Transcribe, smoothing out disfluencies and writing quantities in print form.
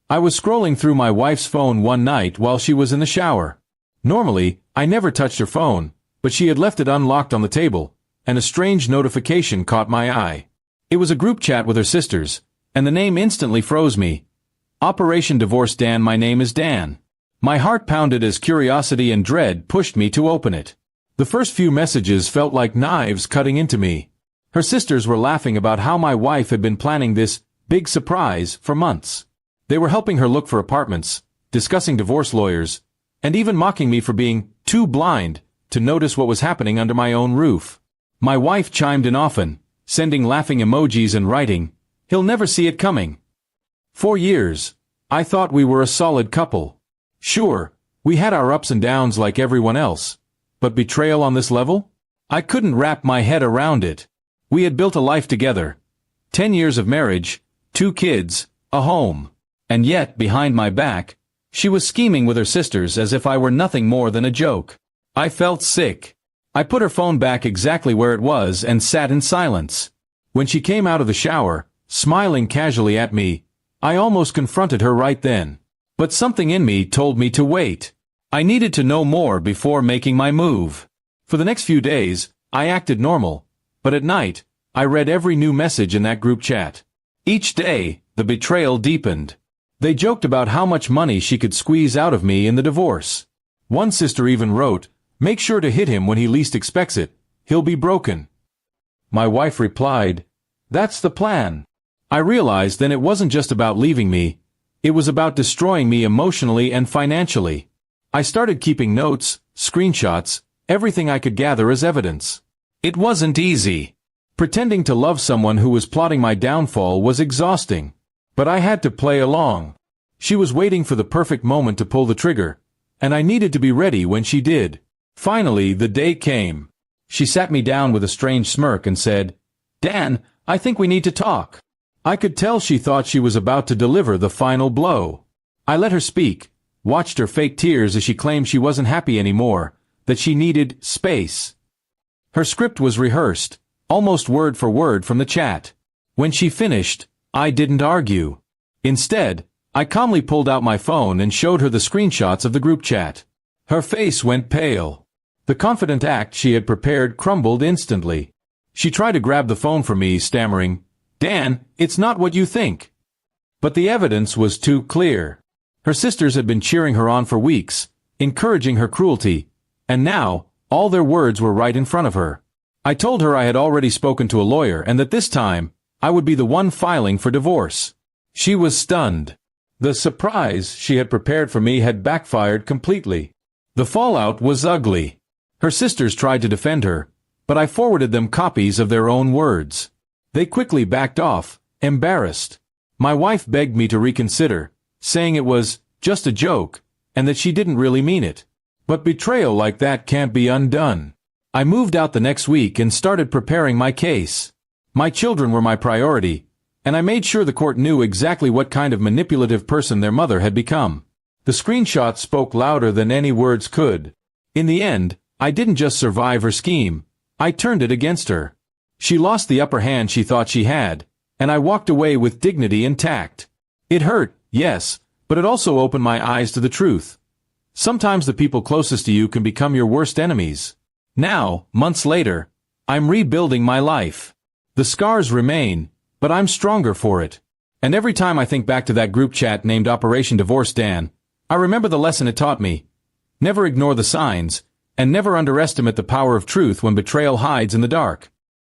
I was scrolling through my wife's phone one night while she was in the shower. Normally, I never touched her phone, but she had left it unlocked on the table, and a strange notification caught my eye. It was a group chat with her sisters, and the name instantly froze me. Operation Divorce Dan. My name is Dan. My heart pounded as curiosity and dread pushed me to open it. The first few messages felt like knives cutting into me. Her sisters were laughing about how my wife had been planning this big surprise for months. They were helping her look for apartments, discussing divorce lawyers, and even mocking me for being too blind to notice what was happening under my own roof. My wife chimed in often, sending laughing emojis and writing, "He'll never see it coming." For years, I thought we were a solid couple. Sure, we had our ups and downs like everyone else, but betrayal on this level? I couldn't wrap my head around it. We had built a life together. 10 years of marriage, 2 kids, a home. And yet, behind my back, she was scheming with her sisters as if I were nothing more than a joke. I felt sick. I put her phone back exactly where it was and sat in silence. When she came out of the shower, smiling casually at me, I almost confronted her right then. But something in me told me to wait. I needed to know more before making my move. For the next few days, I acted normal, but at night, I read every new message in that group chat. Each day, the betrayal deepened. They joked about how much money she could squeeze out of me in the divorce. One sister even wrote, "Make sure to hit him when he least expects it. He'll be broken." My wife replied, "That's the plan." I realized then it wasn't just about leaving me. It was about destroying me emotionally and financially. I started keeping notes, screenshots, everything I could gather as evidence. It wasn't easy. Pretending to love someone who was plotting my downfall was exhausting. But I had to play along. She was waiting for the perfect moment to pull the trigger, and I needed to be ready when she did. Finally, the day came. She sat me down with a strange smirk and said, "Dan, I think we need to talk." I could tell she thought she was about to deliver the final blow. I let her speak, watched her fake tears as she claimed she wasn't happy anymore, that she needed space. Her script was rehearsed, almost word for word from the chat. When she finished, I didn't argue. Instead, I calmly pulled out my phone and showed her the screenshots of the group chat. Her face went pale. The confident act she had prepared crumbled instantly. She tried to grab the phone from me, stammering, "Dan, it's not what you think." But the evidence was too clear. Her sisters had been cheering her on for weeks, encouraging her cruelty, and now, all their words were right in front of her. I told her I had already spoken to a lawyer and that this time, I would be the one filing for divorce. She was stunned. The surprise she had prepared for me had backfired completely. The fallout was ugly. Her sisters tried to defend her, but I forwarded them copies of their own words. They quickly backed off, embarrassed. My wife begged me to reconsider, saying it was just a joke, and that she didn't really mean it. But betrayal like that can't be undone. I moved out the next week and started preparing my case. My children were my priority, and I made sure the court knew exactly what kind of manipulative person their mother had become. The screenshots spoke louder than any words could. In the end, I didn't just survive her scheme, I turned it against her. She lost the upper hand she thought she had, and I walked away with dignity and tact. It hurt, yes, but it also opened my eyes to the truth. Sometimes the people closest to you can become your worst enemies. Now, months later, I'm rebuilding my life. The scars remain, but I'm stronger for it. And every time I think back to that group chat named Operation Divorce Dan, I remember the lesson it taught me. Never ignore the signs, and never underestimate the power of truth when betrayal hides in the dark.